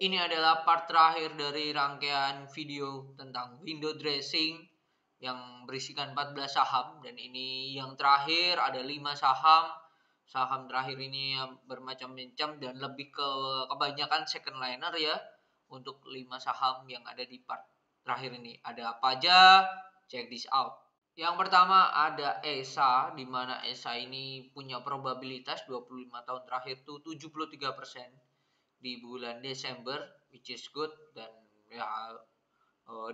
Ini adalah part terakhir dari rangkaian video tentang window dressing yang berisikan 14 saham, dan ini yang terakhir ada 5 saham. Saham terakhir ini bermacam-macam dan lebih ke kebanyakan second liner ya. Untuk 5 saham yang ada di part terakhir ini ada apa aja? Check this out. Yang pertama ada ESA, di mana ESA ini punya probabilitas 25 tahun terakhir tuh 73% di bulan Desember, which is good. Dan ya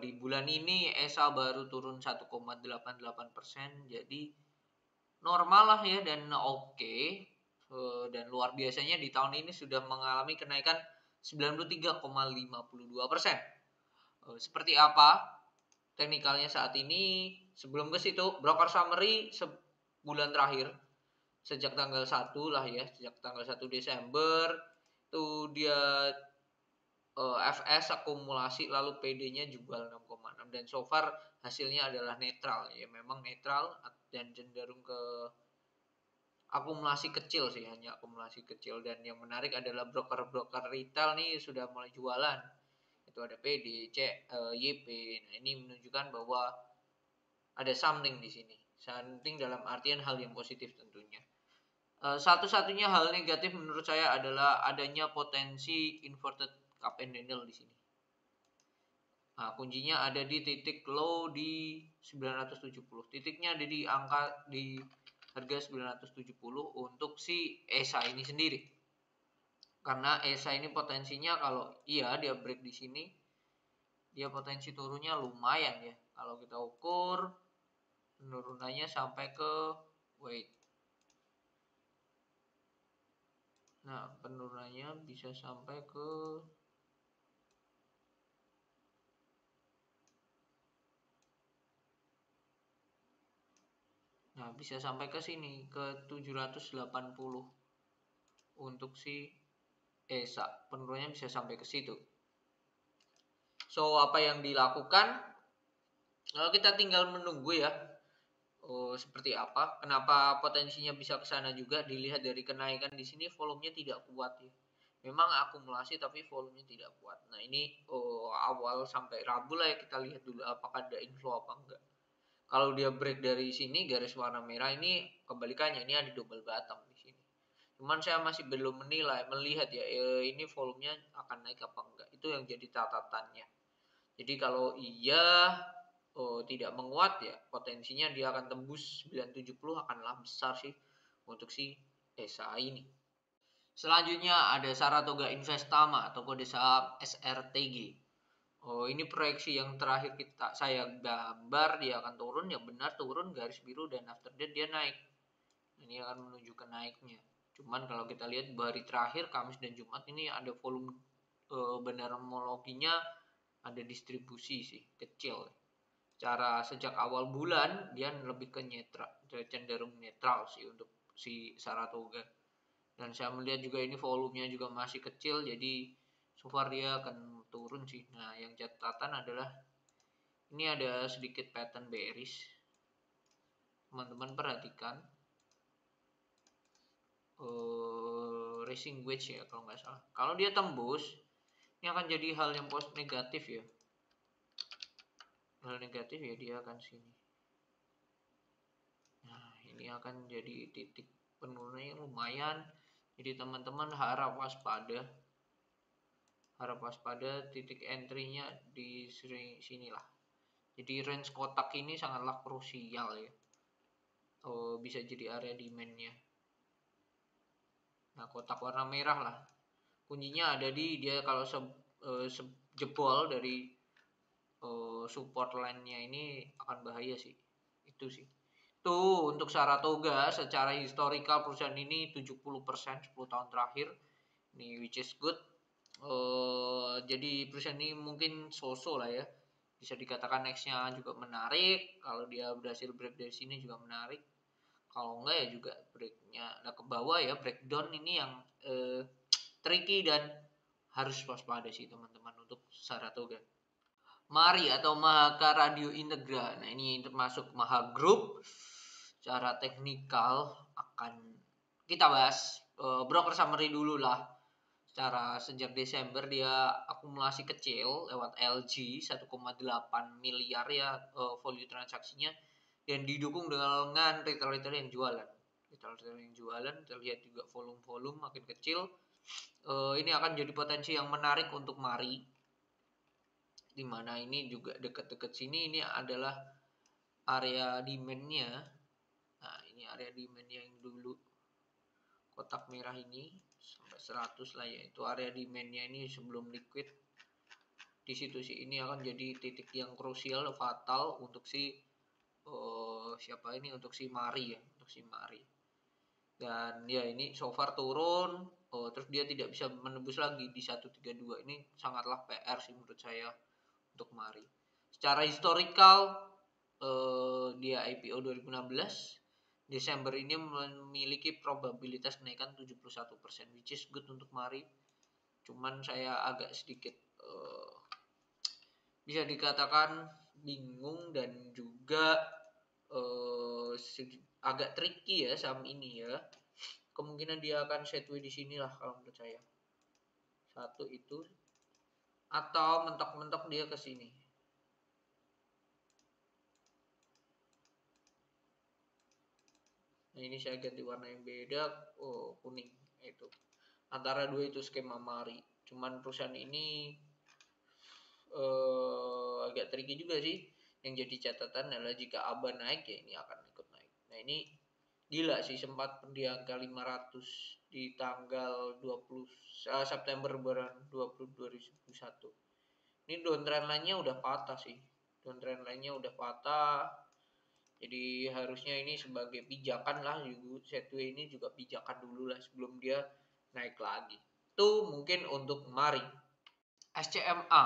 di bulan ini ESA baru turun 1,88%, jadi normal lah ya, dan oke. Dan luar biasanya di tahun ini sudah mengalami kenaikan 93,52%. Seperti apa teknikalnya saat ini? Sebelum ke situ, broker summary sebulan terakhir sejak tanggal 1 lah ya, sejak tanggal 1 Desember itu dia FS akumulasi, lalu PD-nya jual 6,6, dan so far hasilnya adalah netral ya, memang netral dan cenderung ke akumulasi kecil sih, hanya akumulasi kecil. Dan yang menarik adalah broker-broker retail nih sudah mulai jualan. Itu ada PD, YP. Nah, ini menunjukkan bahwa ada something di sini. Something dalam artian hal yang positif tentunya. Satu-satunya hal negatif menurut saya adalah adanya potensi inverted cup and handle di sini. Nah, kuncinya ada di titik low di 970. Titiknya ada di angka di harga 970 untuk si ESA ini sendiri. Karena ESA ini potensinya kalau iya dia break di sini, dia potensi turunnya lumayan ya. Kalau kita ukur penurunannya sampai ke Nah, penurunannya bisa sampai ke bisa sampai ke sini, ke 780 untuk si ESA. Penurunannya bisa sampai ke situ. So, apa yang dilakukan? Kita tinggal menunggu ya. Seperti apa? Kenapa potensinya bisa ke sana juga? Dilihat dari kenaikan di sini, volumenya tidak kuat ya. Memang akumulasi tapi volumenya tidak kuat. Nah, ini awal sampai Rabu lah ya, kita lihat dulu apakah ada inflow apa enggak. Kalau dia break dari sini garis warna merah ini, kebalikannya ini ada double bottom di sini. Cuman saya masih belum melihat ya ini volumenya akan naik apa enggak. Itu yang jadi catatannya. Jadi kalau iya tidak menguat ya, potensinya dia akan tembus 970, akanlah besar sih untuk si ESA ini. Selanjutnya ada Saratoga Investama atau kode saham SRTG. Ini proyeksi yang terakhir saya gambar, dia akan turun, ya benar turun garis biru, dan after that dia naik. Ini akan menuju ke naiknya. Cuman kalau kita lihat hari terakhir Kamis dan Jumat ini ada volume benar homologinya, ada distribusi sih kecil. Cara sejak awal bulan dia lebih ke netral, cenderung netral sih untuk si Saratoga. Dan saya melihat juga ini volumenya juga masih kecil, jadi so far dia akan turun sih. Nah, yang catatan adalah ini ada sedikit pattern bearish. Teman-teman perhatikan racing wedge ya kalau nggak salah. Kalau dia tembus, ini akan jadi hal yang negatif ya. Hal negatif ya, dia akan sini. Nah, ini akan jadi titik penurunannya lumayan. Jadi teman-teman harap waspada. Titik entry-nya di sinilah. Jadi range kotak ini sangatlah krusial ya. Bisa jadi area demand-nya. Nah, kotak warna merah lah. Kuncinya ada di dia kalau jebol dari support line-nya ini akan bahaya sih. Itu sih. Tuh untuk Saratoga secara historical perusahaan ini 70% 10 tahun terakhir. Ini which is good. Jadi perusahaan ini mungkin so-so lah ya. Bisa dikatakan next-nya juga menarik. Kalau dia berhasil break dari sini juga menarik. Kalau enggak ya juga breaknya ke bawah ya, breakdown ini yang tricky dan harus waspada sih teman-teman untuk Saratoga. Mari atau Mahaka Radio Integra. Nah, ini termasuk Maha Group. Secara teknikal akan kita bahas broker summary dulu lah. Secara sejak Desember dia akumulasi kecil lewat LG 1,8 miliar ya value transaksinya, dan didukung dengan retail-retail yang jualan. Retail-retail yang jualan terlihat juga volume makin kecil. Ini akan jadi potensi yang menarik untuk Mari, dimana ini juga dekat-dekat sini ini adalah area demand-nya. Nah, ini area demand-nya yang dulu kotak merah ini sampai 100 lah ya, itu area demand-nya ini sebelum liquid. Di situ sih ini akan jadi titik yang krusial, fatal untuk si untuk si Mari ya, untuk si Mari. Dan ya ini so far turun, terus dia tidak bisa menembus lagi di 132. Ini sangatlah PR sih menurut saya untuk Mari. Secara historical dia IPO 2016, Desember ini memiliki probabilitas kenaikan 71%, which is good untuk Mari. Cuman saya agak sedikit bisa dikatakan bingung dan juga agak tricky ya saham ini ya. Kemungkinan dia akan sideways di sini lah kalau menurut saya. Satu itu, atau mentok-mentok dia ke sini. Nah, ini saya ganti warna yang beda, kuning itu. Antara dua itu skema Mari. Cuman perusahaan ini agak tricky juga sih. Yang jadi catatan adalah jika ABA naik ya ini akan ikut naik. Nah, ini gila sih, sempat di angka 500 di tanggal 20 September 2020 2021. Ini downtrend line-nya udah patah sih. Downtrend line-nya udah patah. Jadi harusnya ini sebagai pijakan lah, Setway ini juga pijakan dulu lah sebelum dia naik lagi. Itu mungkin untuk Mari. SCMA.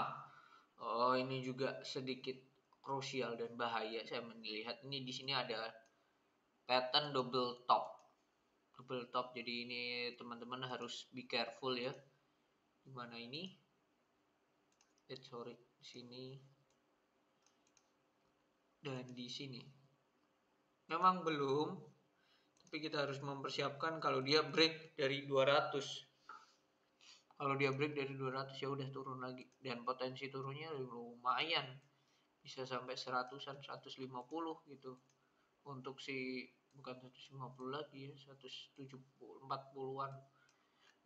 Oh, ini juga sedikit krusial dan bahaya. Saya melihat ini di sini ada pattern double top. Double top. Jadi ini teman-teman harus be careful ya. Gimana ini? Sorry, di sini dan di sini. Memang belum, tapi kita harus mempersiapkan kalau dia break dari 200. Kalau dia break dari 200 ya udah turun lagi, dan potensi turunnya lumayan, bisa sampai 100-an, 150 gitu. Untuk si bukan 150 lagi ya, 170, 40-an.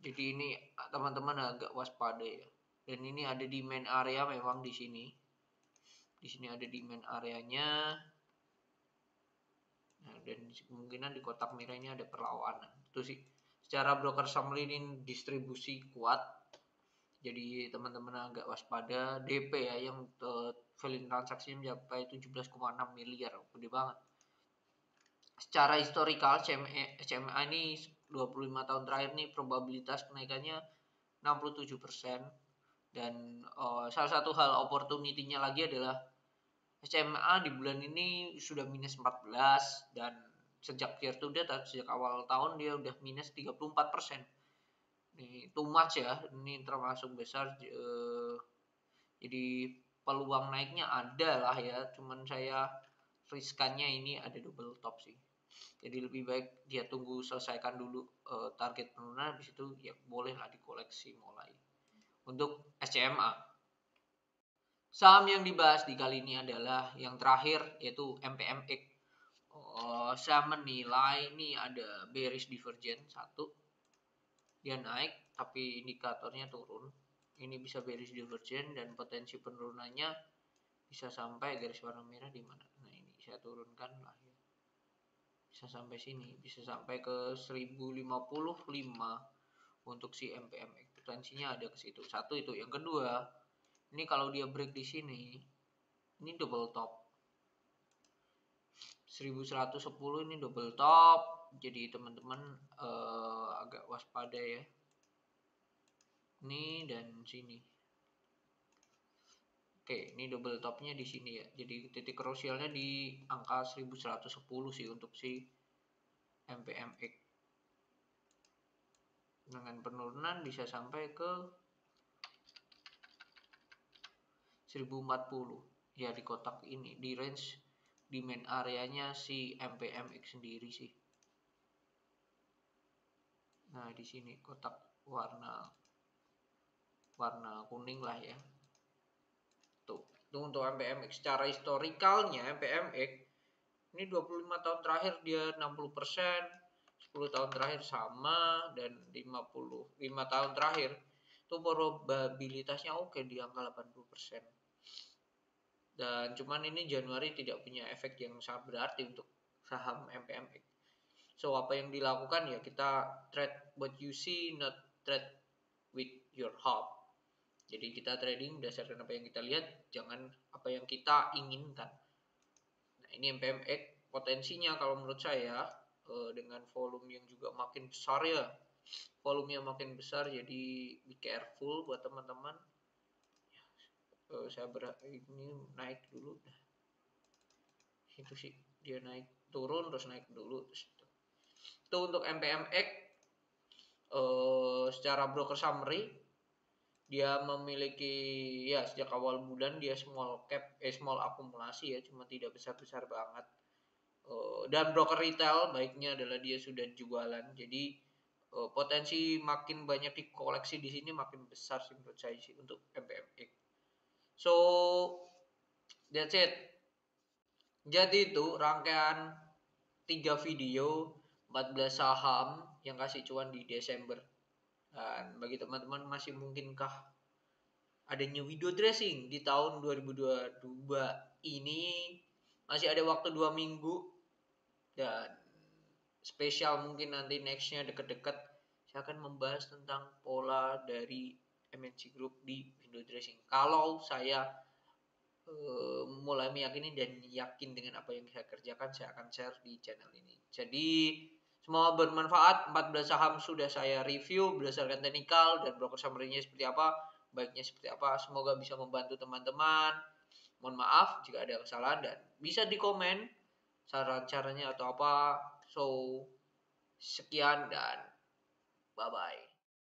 Jadi ini teman-teman agak waspada ya. Dan ini ada demand area memang di sini. Di sini ada demand areanya. Nah, dan kemungkinan di kotak merah ini ada perlawanan. Itu sih. Secara broker summary ini distribusi kuat. Jadi teman-teman agak waspada. DP ya yang value transaksinya mencapai 17,6 miliar. Gede banget. Secara historical CMA ini 25 tahun terakhir nih probabilitas kenaikannya 67%. Dan salah satu hal opportunity-nya lagi adalah SMA di bulan ini sudah minus 14, dan sejak year to date, sejak awal tahun dia udah minus 34%. Ini too much ya, ini termasuk besar. Jadi peluang naiknya ada lah ya, cuman saya riskannya ini ada double top sih. Jadi lebih baik dia tunggu selesaikan dulu target penurunan, habis itu ya bolehlah dikoleksi mulai. Untuk SCMA, saham yang dibahas di kali ini adalah yang terakhir, yaitu MPMX. Saya menilai ini ada bearish divergence satu, dia naik tapi indikatornya turun. Ini bisa bearish divergence dan potensi penurunannya bisa sampai garis warna merah di mana? Nah, ini saya turunkan lah ya. Bisa sampai sini, bisa sampai ke 1055 untuk si MPMX. Potensinya ada ke situ. Satu itu. Yang kedua, ini kalau dia break di sini, ini double top. 1110 ini double top. Jadi teman-teman agak waspada ya. Ini dan sini. Oke, ini double topnya di sini ya. Jadi titik krusialnya di angka 1110 sih untuk si MPMX. Dengan penurunan bisa sampai ke 1040. Ya di kotak ini, di range demand areanya si MPMX sendiri sih. Nah, di sini kotak warna warna kuning lah ya. Tuh, itu untuk MPMX. Secara historikalnya MPMX ini 25 tahun terakhir dia 60%, 10 tahun terakhir sama, dan 55 tahun terakhir itu probabilitasnya oke di angka 80%. Dan cuman ini Januari tidak punya efek yang sangat berarti untuk saham MPMX. So apa yang dilakukan ya kita trade what you see, not trade with your heart. Jadi kita trading berdasarkan apa yang kita lihat, jangan apa yang kita inginkan. Nah ini MPMX potensinya kalau menurut saya dengan volume yang juga makin besar ya, volumenya makin besar, jadi be careful buat teman-teman. Saya ini naik dulu, nah itu sih dia naik turun terus naik dulu terus itu untuk MPMX. Secara broker summary dia memiliki ya sejak awal bulan dia small akumulasi ya, cuma tidak besar-besar banget. Dan broker retail baiknya adalah dia sudah jualan, jadi potensi makin banyak dikoleksi di sini makin besar sih menurut saya sih untuk MPMX. So that's it. Jadi itu rangkaian 3 video 14 saham yang kasih cuan di Desember. Dan bagi teman-teman masih mungkinkah adanya window dressing di tahun 2022 ini? Masih ada waktu 2 minggu, dan spesial mungkin nanti nextnya deket-deket saya akan membahas tentang pola dari MNC Group di window dressing. Kalau saya mulai meyakini dan yakin dengan apa yang saya kerjakan, saya akan share di channel ini. Jadi semoga bermanfaat. 14 saham sudah saya review berdasarkan teknikal dan broker summary-nya seperti apa, baiknya seperti apa. Semoga bisa membantu teman-teman. Mohon maaf jika ada kesalahan, dan bisa di komen saran caranya atau apa. So sekian dan bye bye.